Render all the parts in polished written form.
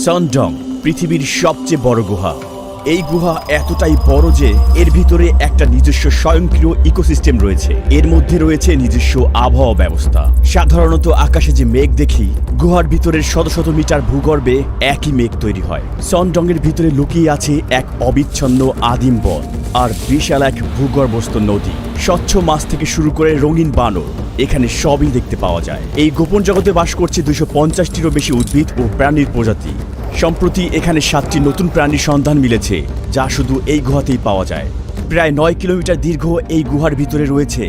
সানডং পৃথিবীর সবচেয়ে বড় গুহা। এই গুহা এতটাই বড় যে এর ভিতরে একটা নিজস্ব স্বয়ংক্রিয় ইকোসিস্টেম রয়েছে। এর মধ্যে রয়েছে নিজস্ব আবহাওয়া ব্যবস্থা। সাধারণত আকাশে যে মেঘ দেখি, গুহার ভিতরের শত শত মিটার ভূগর্ভে একই মেঘ তৈরি হয়। সানডং এর ভিতরে লুকিয়ে আছে এক অবিচ্ছন্ন আদিম বন আর বিশাল এক ভূগর্ভস্থ নদী। স্বচ্ছ মাছ থেকে শুরু করে রঙিন বানর, এখানে সবই দেখতে পাওয়া যায়। এই গোপন জগতে বাস করছে 250টিরও বেশি উদ্ভিদ ও প্রাণীর প্রজাতি। সম্প্রতি এখানে 7টি নতুন প্রাণীর সন্ধান মিলেছে, যা শুধু এই গুহাতেই পাওয়া যায়। প্রায় 9 কিলোমিটার দীর্ঘ এই গুহার ভিতরে রয়েছে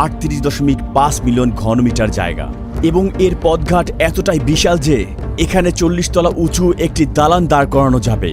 38.5 মিলিয়ন ঘনমিটার জায়গা এবং এর পথঘাট এতটাই বিশাল যে এখানে 40 তলা উঁচু একটি দালান দাঁড় করানো যাবে।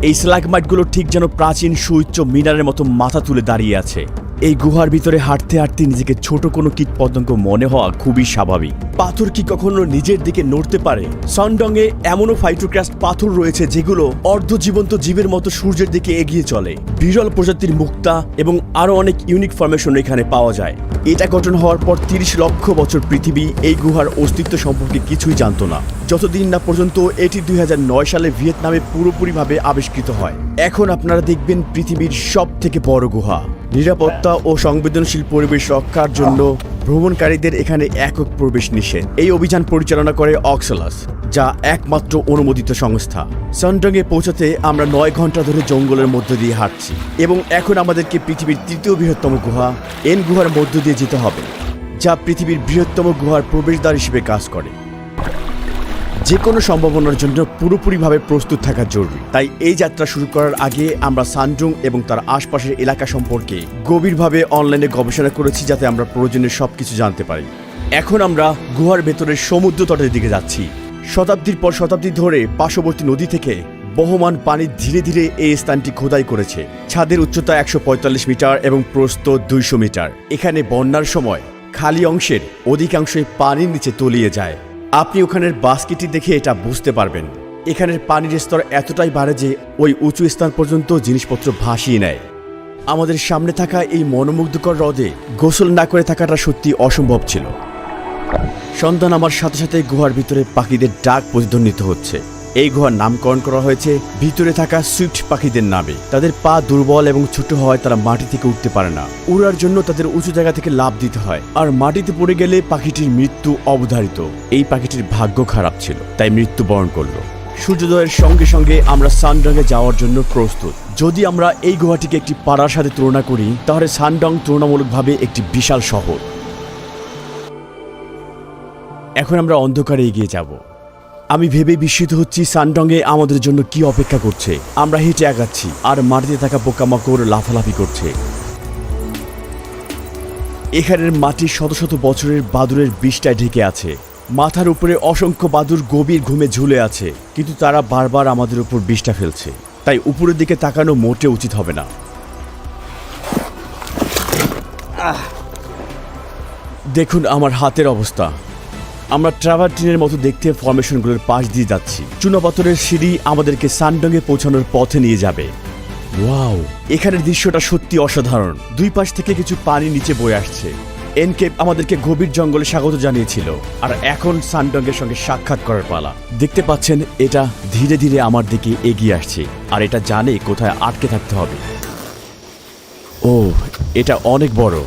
এই স্ট্যালাগমাইটগুলো ঠিক যেন প্রাচীন সুউচ্চ মিনারের মতো মাথা তুলে দাঁড়িয়ে আছে। এই গুহার ভিতরে হাঁটতে হাঁটতে নিজেকে ছোট কোনো কীটপতঙ্গ মনে হওয়া খুবই স্বাভাবিক। পাথর কি কখনো নিজের দিকে নড়তে পারে? সানডং এ এমনও ফাইটোক্রাস্ট পাথর রয়েছে যেগুলো অর্ধজীবন্ত জীবের মতো সূর্যের দিকে এগিয়ে চলে। বিরল প্রজাতির মুক্তা এবং আরও অনেক ইউনিক ফরমেশন এখানে পাওয়া যায়। এটা গঠন হওয়ার পর 30 লক্ষ বছর পৃথিবী এই গুহার অস্তিত্ব সম্পর্কে কিছুই জানত না, যতদিন না পর্যন্ত এটি 2009 সালে ভিয়েতনামে পুরোপুরিভাবে আবিষ্কৃত হয়। এখন আপনারা দেখবেন পৃথিবীর সব থেকে বড় গুহা। নিরাপত্তা ও সংবেদনশীল পরিবেশ রক্ষার জন্য ভ্রমণকারীদের এখানে একক প্রবেশ নিষেধ। এই অভিযান পরিচালনা করে অক্সালাস, যা একমাত্র অনুমোদিত সংস্থা। সানডংয়ে পৌঁছাতে আমরা 9 ঘন্টা ধরে জঙ্গলের মধ্য দিয়ে হাঁটছি এবং এখন আমাদেরকে পৃথিবীর 3য় বৃহত্তম গুহা এন গুহার মধ্য দিয়ে যেতে হবে, যা পৃথিবীর বৃহত্তম গুহার প্রবেশদ্বার হিসেবে কাজ করে। যে কোনো সম্ভাবনার জন্য পুরোপুরিভাবে প্রস্তুত থাকা জরুরি। তাই এই যাত্রা শুরু করার আগে আমরা সানডং এবং তার আশপাশের এলাকা সম্পর্কে গভীরভাবে অনলাইনে গবেষণা করেছি, যাতে আমরা প্রয়োজনীয় সবকিছু জানতে পারি। এখন আমরা গুহার ভেতরের সমুদ্র তটের দিকে যাচ্ছি। শতাব্দীর পর শতাব্দী ধরে পার্শ্ববর্তী নদী থেকে বহমান পানি ধীরে ধীরে এই স্থানটি খোদাই করেছে। ছাদের উচ্চতা 145 মিটার এবং প্রস্থ 200 মিটার। এখানে বন্যার সময় খালি অংশের অধিকাংশই পানির নিচে তলিয়ে যায়। আপনি ওখানের বাস্কেটটি দেখে এটা বুঝতে পারবেন। এখানের পানির স্তর এতটাই বাড়ে যে ওই উঁচু স্থান পর্যন্ত জিনিসপত্র ভাসিয়ে নেয়। আমাদের সামনে থাকা এই মনোমুগ্ধকর হ্রদে গোসল না করে থাকাটা সত্যি অসম্ভব ছিল। সন্ধ্যা নামার সাথে সাথে গুহার ভিতরে পাখিদের ডাক প্রতিধ্বনিত হচ্ছে। এই গুহার নামকরণ করা হয়েছে ভিতরে থাকা সুইফট পাখিদের নামে। তাদের পা দুর্বল এবং ছোট হওয়ায় তারা মাটি থেকে উঠতে পারে না। উড়ার জন্য তাদের উঁচু জায়গা থেকে লাফ দিতে হয়, আর মাটিতে পড়ে গেলে পাখিটির মৃত্যু অবধারিত। এই পাখিটির ভাগ্য খারাপ ছিল, তাই মৃত্যুবরণ করলো। সূর্যোদয়ের সঙ্গে সঙ্গে আমরা সানডংয়ে যাওয়ার জন্য প্রস্তুত। যদি আমরা এই গুহাটিকে একটি পাড়ার সাথে তুলনা করি, তাহলে সানডং তুলনামূলকভাবে একটি বিশাল শহর। এখন আমরা অন্ধকারে এগিয়ে যাব। আমি ভেবে বিস্মিত হচ্ছি সানডংয়ে আমাদের জন্য কি অপেক্ষা করছে। আমরা হেঁটে আগাচ্ছি আর মাটিতে থাকা পোকামাকড় লাফালাফি করছে। এখানের মাটি শত শত বছরের বাদুড়ের বিষটায় ঢেকে আছে। মাথার উপরে অসংখ্য বাদুড় গভীর ঘুমে ঝুলে আছে, কিন্তু তারা বারবার আমাদের উপর বিষটা ফেলছে। তাই উপরের দিকে তাকানো মোটে উচিত হবে না। দেখুন আমার হাতের অবস্থা। আমরা ট্রাভার্টিনের মতো দেখতে ফরমেশনগুলোর পাশ দিয়ে যাচ্ছি। চুনাপাথরের সিঁড়ি আমাদেরকে সানডংয়ে পৌঁছানোর পথে নিয়ে যাবে। ওয়াও, এখানের দৃশ্যটা সত্যি অসাধারণ। দুই পাশ থেকে কিছু পানি নিচে বয়ে আসছে। এনকেপ আমাদেরকে গভীর জঙ্গলে স্বাগত জানিয়েছিল, আর এখন সানডংয়ের সঙ্গে সাক্ষাৎ করার পালা। দেখতে পাচ্ছেন এটা ধীরে ধীরে আমার দিকে এগিয়ে আসছে, আর এটা জানে কোথায় আটকে থাকতে হবে। ও, এটা অনেক বড়।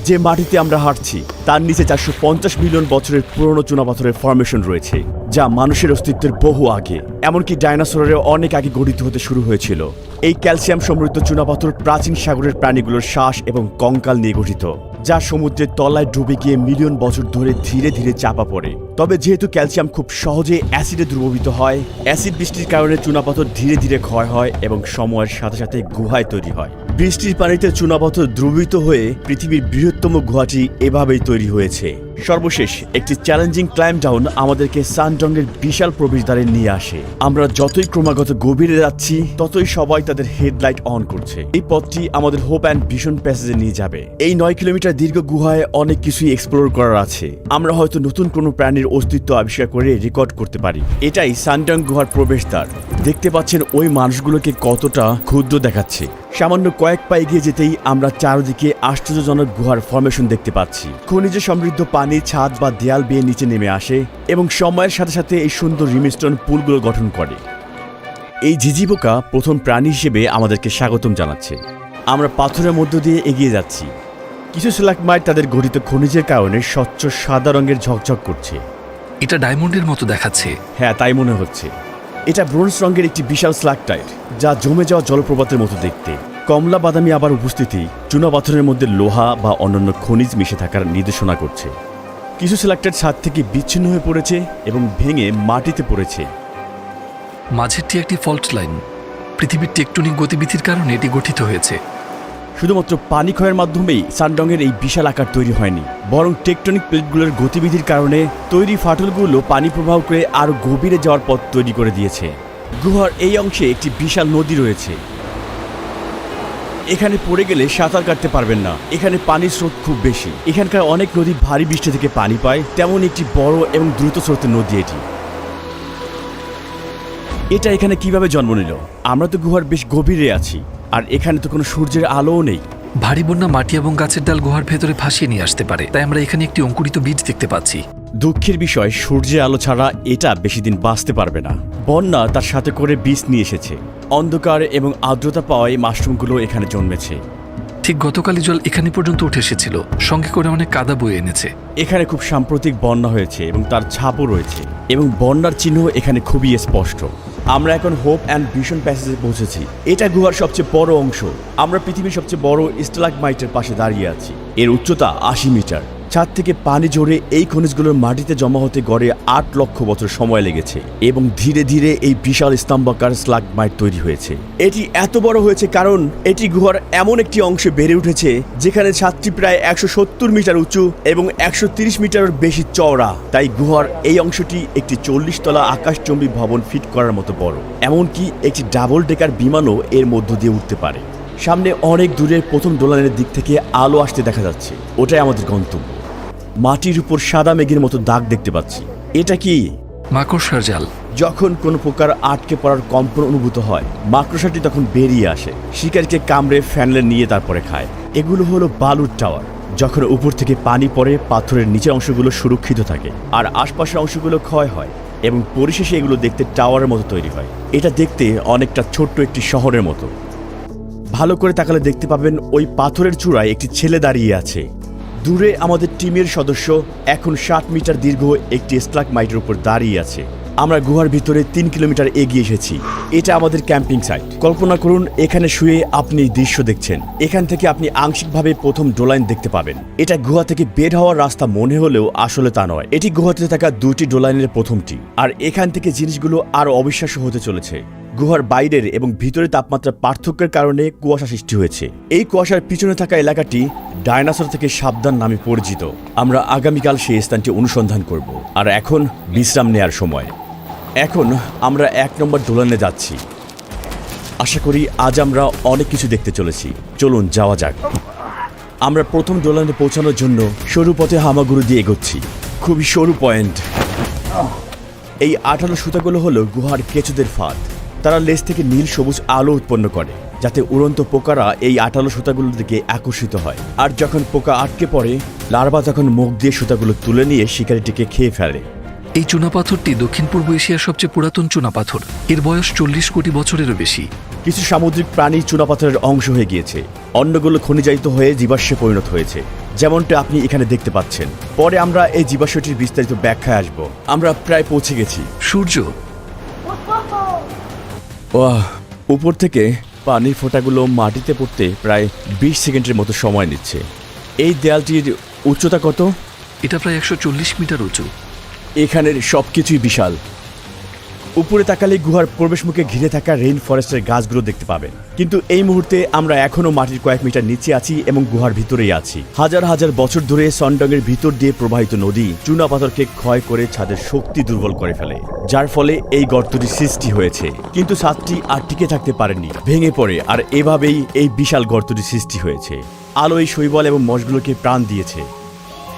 যে মাটিতে আমরা হাঁটছি তার নিচে 450 মিলিয়ন বছরের পুরনো চুনাপাথরের ফরমেশন রয়েছে, যা মানুষের অস্তিত্বের বহু আগে, এমনকি ডাইনোসরের অনেক আগে গঠিত হতে শুরু হয়েছিল। এই ক্যালসিয়াম সমৃদ্ধ চুনাপাথর প্রাচীন সাগরের প্রাণীগুলোর শ্বাস এবং কঙ্কাল নিয়ে গঠিত, যা সমুদ্রের তলায় ডুবে গিয়ে মিলিয়ন বছর ধরে ধীরে ধীরে চাপা পড়ে। তবে যেহেতু ক্যালসিয়াম খুব সহজে অ্যাসিডে দ্রবীভূত হয়, অ্যাসিড বৃষ্টির কারণে চুনাপাথর ধীরে ধীরে ক্ষয় হয় এবং সময়ের সাথে সাথে গুহায় তৈরি হয়। বৃষ্টির পানিতে চুনাপাথর দ্রবীভূত হয়ে পৃথিবীর বৃহত্তম গুহাটি এভাবেই তৈরি হয়েছে। সর্বশেষ একটি চ্যালেঞ্জিং ক্লাইম্ব ডাউন আমাদেরকে সানডংয়ের বিশাল প্রবেশদ্বারে নিয়ে আসে। আমরা যতই ক্রমাগত গভীরে যাচ্ছি, ততই সবাই তাদের হেডলাইট অন করছে। এই পথটি আমাদের হোপ অ্যান্ড ভিশন প্যাসেজে নিয়ে যাবে। এই 9 কিলোমিটার দীর্ঘ গুহায় অনেক কিছুই এক্সপ্লোর করার আছে। আমরা হয়তো নতুন কোনো প্রাণীর অস্তিত্ব আবিষ্কার করে রেকর্ড করতে পারি। এটাই সানডং গুহার প্রবেশদ্বার। দেখতে পাচ্ছেন ওই মানুষগুলোকে কতটা ক্ষুদ্র দেখাচ্ছে। সামান্য কয়েক পা এগিয়ে যেতেই আমরা চারদিকে আশ্চর্যজনক গুহার ফরমেশন দেখতে পাচ্ছি। খনিজ সমৃদ্ধ পানি ছাদ বা দেয়াল বেয়ে নিচে নেমে আসে এবং সময়ের সাথে সাথে এই সুন্দর রিমিস্টন পুলগুলো গঠন করে। এই ঝিঝি পোকা প্রথম প্রাণী হিসেবে আমাদেরকে স্বাগতম জানাচ্ছে। আমরা পাথরের মধ্য দিয়ে এগিয়ে যাচ্ছি। কিছু স্ট্যালাগমাইট তাদের গঠিত খনিজের কারণে স্বচ্ছ সাদা রঙের ঝকঝক করছে। এটা ডায়মন্ডের মতো দেখাচ্ছে। হ্যাঁ, তাই মনে হচ্ছে। এটা ব্রোঞ্জ রঙের একটি বিশাল স্ট্যালাকটাইট, যা জমে যাওয়া জলপ্রপাতের মতো দেখতে। কমলা বাদামি আবার উপস্থিতি চুনা পাথরের মধ্যে লোহা বা অন্যান্য খনিজ মিশে থাকার নির্দেশনা করছে। কিছু স্ট্যালাকটাইট ছাদ থেকে বিচ্ছিন্ন হয়ে পড়েছে এবং ভেঙে মাটিতে পড়েছে। মাঝেরটি একটি ফল্ট লাইন। পৃথিবীর টেকটনিক গতিবিধির কারণে এটি গঠিত হয়েছে। শুধুমাত্র পানি ক্ষয়ের মাধ্যমেই সানডংয়ের এই বিশাল আকার তৈরি হয়নি, বরং টেকটনিক প্লেটগুলোর গতিবিধির কারণে তৈরি ফাটলগুলো পানি প্রবাহ করে আরও গভীরে যাওয়ার পথ তৈরি করে দিয়েছে। গুহার এই অংশে একটি বিশাল নদী রয়েছে। এখানে পড়ে গেলে সাঁতার কাটতে পারবেন না। এখানে পানির স্রোত খুব বেশি। এখানকার অনেক নদী ভারী বৃষ্টি থেকে পানি পায়, তেমন একটি বড় এবং দ্রুত স্রোতের নদী এটি। এটা এখানে কিভাবে জন্ম নিল? আমরা তো গুহার বেশ গভীরে আছি, আর এখানে তো কোনো সূর্যের আলোও নেই। ভারী বন্যা মাটি এবং গাছের ডাল গুহার ভেতরে ভাসিয়ে নিয়ে আসতে পারে, তাই আমরা এখানে একটি অঙ্কুরিত বীজ দেখতে পাচ্ছি। দুঃখের বিষয়, সূর্যের আলো ছাড়া এটা বেশি দিন বাঁচতে পারবে না। বন্যা তার সাথে করে বীজ নিয়ে এসেছে। অন্ধকার এবং আর্দ্রতা পাওয়ায় মাশরুমগুলো এখানে জন্মেছে। ঠিক গতকালই জল এখানে পর্যন্ত উঠে এসেছিল, সঙ্গে করে অনেক কাদা বয়ে এনেছে। এখানে খুব সাম্প্রতিক বন্যা হয়েছে এবং তার ছাপও রয়েছে, এবং বন্যার চিহ্ন এখানে খুবই স্পষ্ট। আমরা এখন হোপ অ্যান্ড ভিশন প্যাসেজে পৌঁছেছি। এটা গুহার সবচেয়ে বড় অংশ। আমরা পৃথিবীর সবচেয়ে বড় স্ট্যালাগমাইটের পাশে দাঁড়িয়ে আছি। এর উচ্চতা ৮০ মিটার। ছাদ থেকে পানি ঝরে এই খনিজগুলোর মাটিতে জমা হতে গড়ে ৮ লক্ষ বছর সময় লেগেছে, এবং ধীরে ধীরে এই বিশাল স্তম্ভাকার স্ট্যালাগমাইট তৈরি হয়েছে। এটি এত বড় হয়েছে কারণ এটি গুহার এমন একটি অংশে বেড়ে উঠেছে যেখানে ছাদটি প্রায় ১৭০ মিটার উঁচু এবং ১৩০ মিটারের বেশি চওড়া। তাই গুহার এই অংশটি একটি ৪০ তলা আকাশচুম্বী ভবন ফিট করার মতো বড়। এমনকি একটি ডাবল ডেকার বিমানও এর মধ্য দিয়ে উঠতে পারে। সামনে অনেক দূরের প্রথম দোলনের দিক থেকে আলো আসতে দেখা যাচ্ছে। ওটাই আমাদের গন্তব্য। মাটির উপর সাদা মেঘের মতো দাগ দেখতে পাচ্ছি। এটা কি? মাকড়সার জাল। যখন কোনো প্রকার আটকে পড়ার কম্পন অনুভূত হয়, মাকড়সাটি তখন বেরিয়ে আসে, শিকারকে কামড়ে ফ্যানলে নিয়ে তারপরে খায়। এগুলো হলো বালুর টাওয়ার। যখন উপর থেকে পানি পড়ে, পাথরের নিচের অংশগুলো সুরক্ষিত থাকে আর আশপাশের অংশগুলো ক্ষয় হয়, এবং পরিশেষে এগুলো দেখতে টাওয়ারের মতো তৈরি হয়। এটা দেখতে অনেকটা ছোট্ট একটি শহরের মতো। ভালো করে তাকালে দেখতে পাবেন ওই পাথরের চূড়ায় একটি ছেলে দাঁড়িয়ে আছে। দূরে আমাদের টিমের সদস্য এখন ৬০ মিটার দীর্ঘ একটি স্ট্যালাগমাইটের উপর দাঁড়িয়ে আছে। আমরা গুহার ভিতরে ৩ কিলোমিটার এগিয়ে এসেছি। এটা আমাদের ক্যাম্পিং সাইট। কল্পনা করুন এখানে শুয়ে আপনি দৃশ্য দেখছেন। এখান থেকে আপনি আংশিকভাবে প্রথম ডোলাইন দেখতে পাবেন। এটা গুহা থেকে বের হওয়ার রাস্তা মনে হলেও আসলে তা নয়। এটি গুহাতে থাকা ২টি ডোলাইনের প্রথমটি, আর এখান থেকে জিনিসগুলো আরও অবিশ্বাস্য হতে চলেছে। গুহার বাইরের এবং ভিতরের তাপমাত্রার পার্থক্যের কারণে কুয়াশা সৃষ্টি হয়েছে। এই কুয়াশার পিছনে থাকা এলাকাটি ডায়নোসর থেকে সাবধান নামে পরিচিত। আমরা আগামীকাল সেই স্থানটি অনুসন্ধান করব। আর এখন বিশ্রাম নেয়ার সময়। এখন আমরা ১ নম্বর দোলনে যাচ্ছি। আশা করি আজ আমরা অনেক কিছু দেখতে চলেছি। চলুন যাওয়া যাক। আমরা প্রথম দোলনে পৌঁছানোর জন্য সরু পথে হামাগুড়ি দিয়ে এগোচ্ছি। খুবই সরু পয়েন্ট। এই ৮৮ সুতাগুলো হলো গুহার কেঁচোদের ফাঁদ। তারা লেজ থেকে নীল সবুজ আলো উৎপন্ন করে, যাতে উড়ন্ত পোকারা এই ৮৮ সুতাগুলোর দিকে আকর্ষিত হয়। আর যখন পোকা আটকে পড়ে, লার্ভা তখন মুখ দিয়ে সুতাগুলো তুলে নিয়ে শিকারিটিকে খেয়ে ফেলে। এই চুনাপাথরটি দক্ষিণ পূর্ব এশিয়ার সবচেয়ে পুরাতন চুনাপাথর। এর বয়স ৪০ কোটি বছরেরও বেশি। কিছু সামুদ্রিক প্রাণী চুনাপাথরের অংশ হয়ে গিয়েছে, অন্যগুলো খনিজায়িত হয়ে জীবাশ্মে পরিণত হয়েছে, যেমনটা আপনি এখানে দেখতে পাচ্ছেন। পরে আমরা এই জীবাশ্মটির বিস্তারিত ব্যাখ্যায় আসব। আমরা প্রায় পৌঁছে গেছি। সূর্য। ওয়াহ, উপর থেকে পানির ফোঁটাগুলো মাটিতে পড়তে প্রায় ২০ সেকেন্ডের মতো সময় নিচ্ছে। এই দেয়ালটির উচ্চতা কত? এটা প্রায় ১৪০ মিটার উঁচু। এখানের সবকিছুই বিশাল। উপরে তাকালে গুহার প্রবেশমুখে ঘিরে থাকা রেইন ফরেস্টের গাছগুলো দেখতে পাবেন। কিন্তু এই মুহূর্তে আমরা এখনো মাটির কয়েক মিটার নিচে আছি এবং গুহার ভিতরেই আছি। হাজার হাজার বছর ধরে সনডংয়ের ভিতর দিয়ে প্রবাহিত নদী চুনা পাথরকে ক্ষয় করে ছাদের শক্তি দুর্বল করে ফেলে, যার ফলে এই গর্তটি সৃষ্টি হয়েছে। কিন্তু ছাদটি আর টিকে থাকতে পারেনি, ভেঙে পড়ে, আর এভাবেই এই বিশাল গর্তটি সৃষ্টি হয়েছে। আলো এই শৈবাল এবং মশগুলোকে প্রাণ দিয়েছে।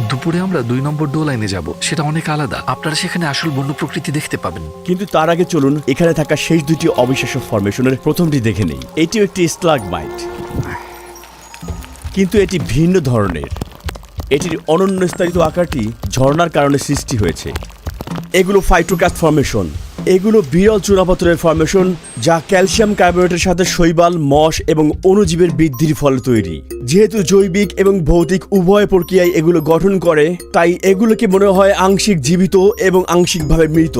দুপুরে আমরা 2 নম্বর ডো লাইনে যাব, সেটা অনেক আলাদা। আপনারা সেখানে আসল বন্য প্রকৃতি দেখতে পাবেন। কিন্তু তার আগে চলুন এখানে থাকা শেষ দুটি অবিশ্বাস্য ফরমেশনের প্রথমটি দেখে নেই। এটিও একটি স্ট্যালাগমাইট, কিন্তু এটি ভিন্ন ধরনের। এটির অনন্য স্তরিত আকারটি ঝর্ণার কারণে সৃষ্টি হয়েছে। এগুলো ফাইটোকাস্ট ফরমেশন। এগুলো বিরল চুনাপাথরের ফরমেশন, যা ক্যালসিয়াম কার্বোনেটের সাথে শৈবাল, মশ এবং অণুজীবের বৃদ্ধির ফলে তৈরি। যেহেতু জৈবিক এবং ভৌতিক উভয় প্রক্রিয়ায় এগুলো গঠন করে, তাই এগুলোকে মনে হয় আংশিক জীবিত এবং আংশিকভাবে মৃত।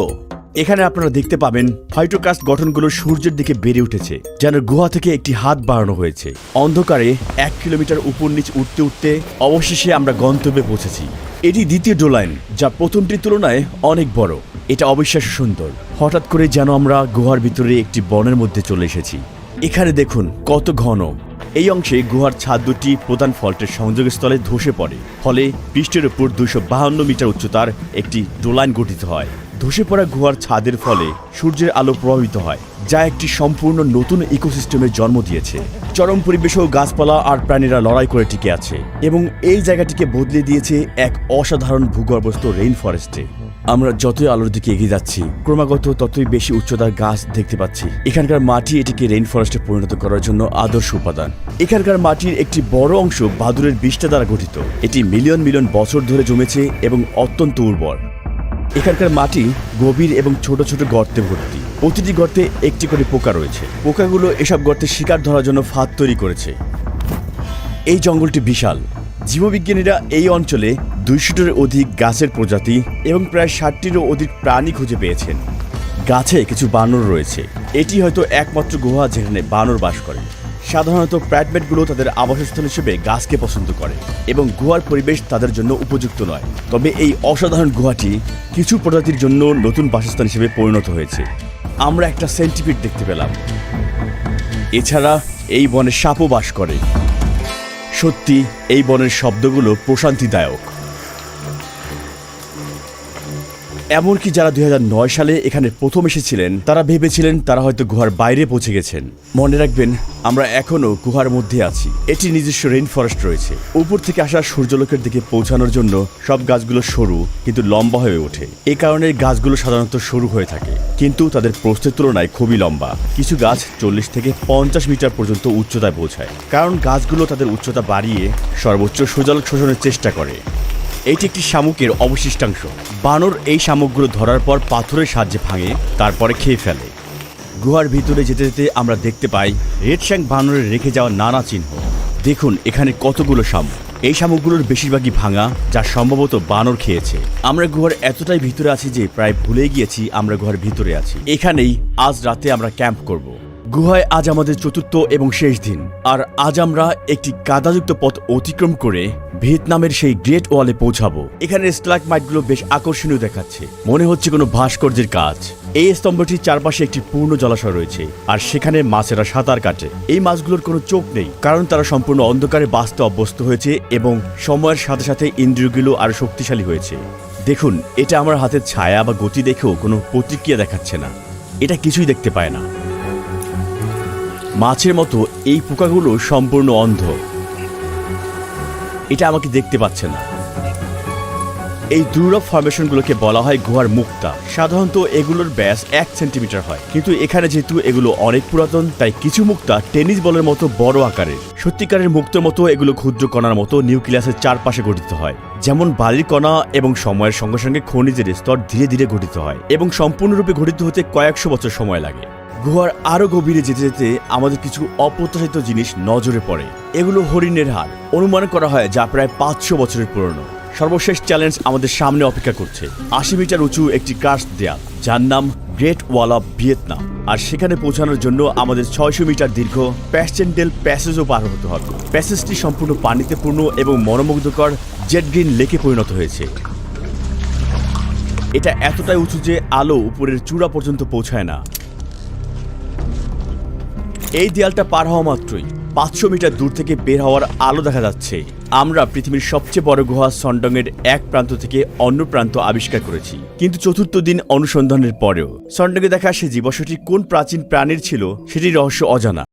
এখানে আপনারা দেখতে পাবেন ফাইটোকাস্ট গঠনগুলো সূর্যের দিকে বেড়ে উঠেছে, যেন গুহা থেকে একটি হাত বাড়ানো হয়েছে। অন্ধকারে 1 কিলোমিটার উপর নিচ উঠতে উঠতে অবশেষে আমরা গন্তব্যে পৌঁছেছি। এটি দ্বিতীয় ডোলাইন, যা প্রথমটির তুলনায় অনেক বড়। এটা অবিশ্বাস্য সুন্দর। হঠাৎ করে যেন আমরা গুহার ভিতরে একটি বনের মধ্যে চলে এসেছি। এখানে দেখুন কত ঘন। এই অংশে গুহার ছাদ দুটি প্রধান ফল্টের সংযোগস্থলে ধসে পড়ে, ফলে পৃষ্ঠের উপর 252 মিটার উচ্চতার একটি ডোলাইন গঠিত হয়। ধসে পড়া গুহার ছাদের ফলে সূর্যের আলো প্রভাবিত হয়, যা একটি সম্পূর্ণ নতুন ইকোসিস্টেমের জন্ম দিয়েছে। চরম পরিবেশেও গাছপালা আর প্রাণীরা লড়াই করে টিকে আছে, এবং এই জায়গাটিকে বদলে দিয়েছে এক অসাধারণ ভূগর্ভস্থ রেইন ফরেস্টে। আমরা যতই আলোর দিকে এগিয়ে যাচ্ছি, ক্রমাগত ততই বেশি উচ্চতার গাছ দেখতে পাচ্ছি। এখানকার মাটি এটিকে রেইন ফরেস্টে পরিণত করার জন্য আদর্শ উপাদান। এখানকার মাটির একটি বড় অংশ বাদুড়ের বিষ্ঠা দ্বারা গঠিত। এটি মিলিয়ন মিলিয়ন বছর ধরে জমেছে এবং অত্যন্ত উর্বর। এখানকার মাটি গভীর এবং ছোট ছোট গর্তে ভর্তি। প্রতিটি গর্তে একটি করে পোকা রয়েছে। পোকাগুলো এসব গর্তে শিকার ধরার জন্য ফাঁদ তৈরি করেছে। এই জঙ্গলটি বিশাল। জীববিজ্ঞানীরা এই অঞ্চলে 200-টির অধিক গাছের প্রজাতি এবং প্রায় 60-টিরও অধিক প্রাণী খুঁজে পেয়েছেন। গাছে কিছু বানর রয়েছে। এটি হয়তো একমাত্র গুহা যেখানে বানর বাস করে। সাধারণত প্র্যাটম্যাটগুলো তাদের আবাসস্থল হিসেবে গাছকে পছন্দ করে, এবং গুহার পরিবেশ তাদের জন্য উপযুক্ত নয়। তবে এই অসাধারণ গুহাটি কিছু প্রজাতির জন্য নতুন বাসস্থান হিসেবে পরিণত হয়েছে। আমরা একটা সেন্টিপিড দেখতে পেলাম। এছাড়া এই বনে সাপও বাস করে। সত্যি এই বনের শব্দগুলো প্রশান্তিদায়ক। এমনকি যারা 2009 সালে এখানে প্রথম এসেছিলেন, তারা ভেবেছিলেন তারা হয়তো গুহার বাইরে পৌঁছে গেছেন। মনে রাখবেন, আমরা এখনও গুহার মধ্যে আছি। এটি নিজস্ব রেইন ফরেস্ট রয়েছে। উপর থেকে আসা সূর্যালোকের দিকে পৌঁছানোর জন্য সব গাছগুলো সরু কিন্তু লম্বা হয়ে ওঠে। এ কারণে গাছগুলো সাধারণত সরু হয়ে থাকে, কিন্তু তাদের প্রস্থের তুলনায় খুবই লম্বা। কিছু গাছ 40 থেকে 50 মিটার পর্যন্ত উচ্চতায় পৌঁছায়, কারণ গাছগুলো তাদের উচ্চতা বাড়িয়ে সর্বোচ্চ সূর্যালোক শোষণের চেষ্টা করে। এটি একটি শামুকের অবশিষ্টাংশ। বানর এই শামুকগুলো ধরার পর পাথরের সাহায্যে ভাঙে, তারপরে খেয়ে ফেলে। গুহার ভিতরে যেতে যেতে আমরা দেখতে পাই রেড শ্যাঙ্ক বানরের রেখে যাওয়া নানা চিহ্ন। দেখুন এখানে কতগুলো শামুক। এই শামুকগুলোর বেশিরভাগই ভাঙা, যা সম্ভবত বানর খেয়েছে। আমরা গুহার এতটাই ভিতরে আছি যে প্রায় ভুলে গিয়েছি আমরা গুহার ভিতরে আছি। এখানেই আজ রাতে আমরা ক্যাম্প করব। গুহায় আজ আমাদের চতুর্থ এবং শেষ দিন, আর আজ আমরা একটি কাদাযুক্ত পথ অতিক্রম করে ভিয়েতনামের সেই গ্রেট ওয়ালে পৌঁছাবো। এখানে স্ট্যালাগমাইটগুলো বেশ আকর্ষণীয় দেখাচ্ছে, মনে হচ্ছে কোনো ভাস্কর্যের কাজ। এই স্তম্ভটির চারপাশে একটি পূর্ণ জলাশয় রয়েছে, আর সেখানে মাছেরা সাঁতার কাটে। এই মাছগুলোর কোনো চোখ নেই, কারণ তারা সম্পূর্ণ অন্ধকারে বাঁচতে অভ্যস্ত হয়েছে এবং সময়ের সাথে সাথে ইন্দ্রিয়গুলো আরো শক্তিশালী হয়েছে। দেখুন, এটা আমার হাতের ছায়া বা গতি দেখেও কোনো প্রতিক্রিয়া দেখাচ্ছে না। এটা কিছুই দেখতে পায় না। মাছের মতো এই পোকাগুলো সম্পূর্ণ অন্ধ। এটা আমাকে দেখতে পাচ্ছে না। এই দুর্লভ ফরমেশনগুলোকে বলা হয় গুহার মুক্তা। সাধারণত এগুলোর ব্যাস 1 সেন্টিমিটার হয়, কিন্তু এখানে যেহেতু এগুলো অনেক পুরাতন, তাই কিছু মুক্তা টেনিস বলের মতো বড় আকারের। সত্যিকারের মুক্তার মতো এগুলো ক্ষুদ্র কণার মতো নিউক্লিয়াসের চারপাশে গঠিত হয়। যেমন বালির কণা, এবং সময়ের সঙ্গে সঙ্গে খনিজের স্তর ধীরে ধীরে গঠিত হয়, এবং সম্পূর্ণরূপে গঠিত হতে কয়েকশো বছর সময় লাগে। গুহার আরো গভীরে যেতে যেতে আমাদের কিছু অপ্রত্যাশিত জিনিস নজরে পড়ে। এগুলো হরিণের হাড়। অনুমান করা হয় যা প্রায় 500 বছরের পুরনো। সর্বশেষ চ্যালেঞ্জ আমাদের সামনে অপেক্ষা করছে। 80 মিটার উঁচু একটি কার্স দেয়াল, যার নাম গ্রেট ওয়াল অফ ভিয়েতনাম। আর সেখানে পৌঁছানোর জন্য আমাদের 600 মিটার দীর্ঘ প্যাসচেন্ডেল প্যাসেজও পার হতে হবে। প্যাসেজটি সম্পূর্ণ পানিতে পূর্ণ এবং মনোমুগ্ধকর জেড গ্রিন লেকে পরিণত হয়েছে। এটা এতটাই উঁচু যে আলো উপরের চূড়া পর্যন্ত পৌঁছায় না। এই দেয়ালটা পার হওয়া মাত্রই 500 মিটার দূর থেকে বের হওয়ার আলো দেখা যাচ্ছে। আমরা পৃথিবীর সবচেয়ে বড় গুহা সন্ডংয়ের এক প্রান্ত থেকে অন্য প্রান্ত আবিষ্কার করেছি, কিন্তু চতুর্থ দিন অনুসন্ধানের পরেও সন্ডংয়ে দেখা সে জীবাশ্মটি কোন প্রাচীন প্রাণীর ছিল সেটির রহস্য অজানা।